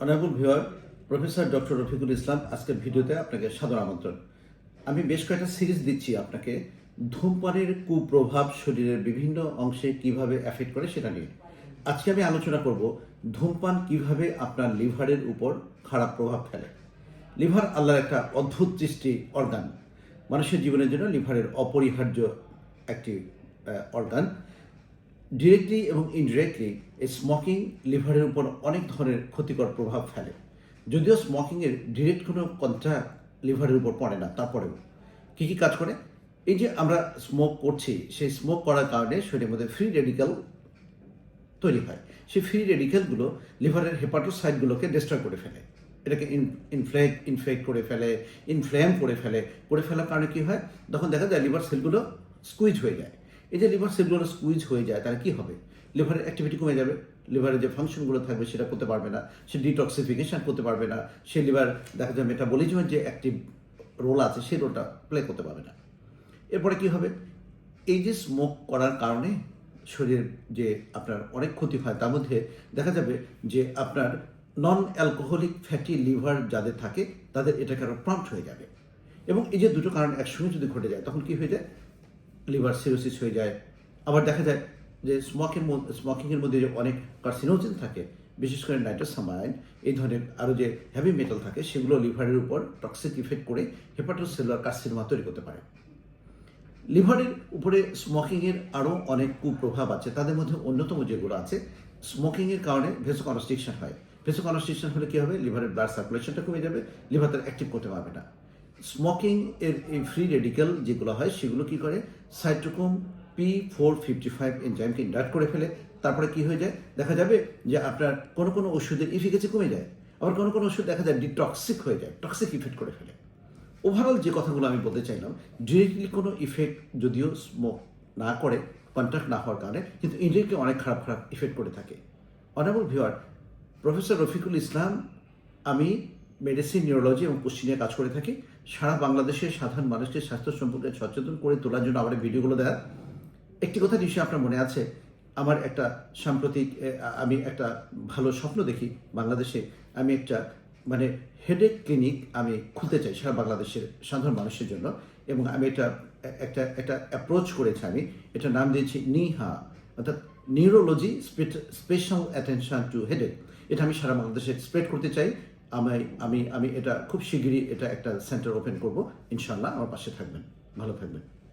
Honourable viewer, professor doctor Rafiqul Islam আজকের ভিডিওতে আপনাকে সাদর আমন্ত্রণ। আমি বেশ কয়েকটা সিরিজ দিচ্ছি আপনাকে ধূমপানের কুপ্রভাব শরীরের বিভিন্ন অংশে কিভাবে এফেক্ট করে সেটা নিয়ে। আজকে আমি আলোচনা করব ধূমপান কিভাবে আপনার লিভারের উপর খারাপ প্রভাব ফেলে। লিভার আল্লাহর একটা অদ্ভুত সৃষ্টি অর্গান। মানুষের জীবনের জন্য লিভারের অপরিহার্য একটি অর্গান। ডিরেক্টলি এবং ইনডিরেক্টলি এই স্মোকিং লিভারের উপর অনেক ধরনের ক্ষতিকর প্রভাব ফেলে। যদিও স্মোকিংয়ের ডিরেক্ট কোনো কন্ট্রাক্ট লিভারের উপর পড়ে না, তারপরেও কী কী কাজ করে? এই যে আমরা স্মোক করছি, সেই স্মোক করার কারণে শরীরের মধ্যে ফ্রি রেডিক্যাল তৈরি হয়। সেই ফ্রি রেডিক্যালগুলো লিভারের হেপাটোসাইটগুলোকে ডিস্ট্রয় করে ফেলে, এটাকে ইনফেক্ট করে ফেলে, ইনফ্লেম করে ফেলার কারণে কী হয়? তখন দেখা যায় লিভার সেলগুলো স্কুইজ হয়ে যায়। এই যে লিভার সেলগুলো স্কুইজ হয়ে যায়, তাহলে কী হবে? লিভারের অ্যাক্টিভিটি কমে যাবে, লিভারের যে ফাংশনগুলো থাকবে সেটা করতে পারবে না, সে ডিটক্সিফিকেশন করতে পারবে না, সে লিভার দেখা যায় মেটাবলিজমের যে অ্যাক্টিভ রোল আছে সেই রোলটা প্লে করতে পারবে না। এরপরে কী হবে? এই যে স্মোক করার কারণে শরীরের যে আপনার অনেক ক্ষতি হয়, তার মধ্যে দেখা যাবে যে আপনার নন অ্যালকোহলিক ফ্যাটি লিভার যাদের থাকে তাদের এটাকে আরও প্রম্পট হয়ে যাবে। এবং এই যে দুটো কারণ একসঙ্গে যদি ঘটে যায়, তখন কী হয়ে যায়? লিভার সিরোসিস হয়ে যায়। আবার দেখা যায় যে স্মোকিংয়ের মধ্যে যে অনেক কার্সিনোজেন থাকে, বিশেষ করে নাইট্রোসামাইন, এই ধরনের আরও যে হেভি মেটাল থাকে, সেগুলো লিভারের উপর টক্সিক ইফেক্ট করে হেপাটোসেলুলার কার্সিনোমা তৈরি করতে পারে। লিভারের উপরে স্মোকিংয়ের আরও অনেক কুপ্রভাব আছে। তাদের মধ্যে অন্যতম যেগুলো আছে, স্মোকিংয়ের কারণে ভেসোকনস্ট্রিকশন হয়। ভেসোকনস্ট্রিকশন হলে কী হবে? লিভারের ব্লাড সার্কুলেশনটা কমে যাবে, লিভার তার অ্যাক্টিভ করতে পারবে না। স্মোকিং এর এই ফ্রি রেডিক্যাল যেগুলো হয় সেগুলো কী করে? সাইটোক্রোম P455 এনজাইমকে ইন্ডাক্ট করে ফেলে। তারপরে কী হয়ে যায়? দেখা যাবে যে আপনার কোনো কোনো ওষুধের এফিকেসি কমে যায়, আবার কোনো কোনো ওষুধ দেখা যায় ডিটক্সিক হয়ে যায়, টক্সিক ইফেক্ট করে ফেলে। ওভারঅল যে কথাগুলো আমি বলতে চাইলাম, ডিরেক্টলি কোনো ইফেক্ট যদিও স্মোক না করে, কন্ট্যাক্ট না হওয়ার কারণে, কিন্তু ইনডিরেক্টলি অনেক খারাপ খারাপ ইফেক্ট করে থাকে। Honourable viewer, professor Rafiqul Islam, আমি মেডিসিন, নিউরোলজি এবং পুষ্টি নিয়ে কাজ করে থাকি। সারা বাংলাদেশের সাধারণ মানুষকে স্বাস্থ্য সম্পর্কে সচেতন করে তোলার জন্য আমার ভিডিওগুলো দেখা। একটি কথা নিশ্চয়ই আপনার মনে আছে, আমার একটা সাম্প্রতিক আমি একটা ভালো স্বপ্ন দেখি বাংলাদেশে। আমি একটা হেডেক ক্লিনিক আমি খুলতে চাই সারা বাংলাদেশের সাধারণ মানুষের জন্য, এবং আমি একটা অ্যাপ্রোচ করেছি। আমি এটা নাম দিয়েছি নিহা, অর্থাৎ neurology special attention to headache. এটা আমি সারা বাংলাদেশে স্প্রেড করতে চাই। আমি এটা খুব শিগগিরই এটা একটা সেন্টার ওপেন করব। ইনশাআল্লাহ আমার পাশে থাকবেন, ভালো থাকবেন।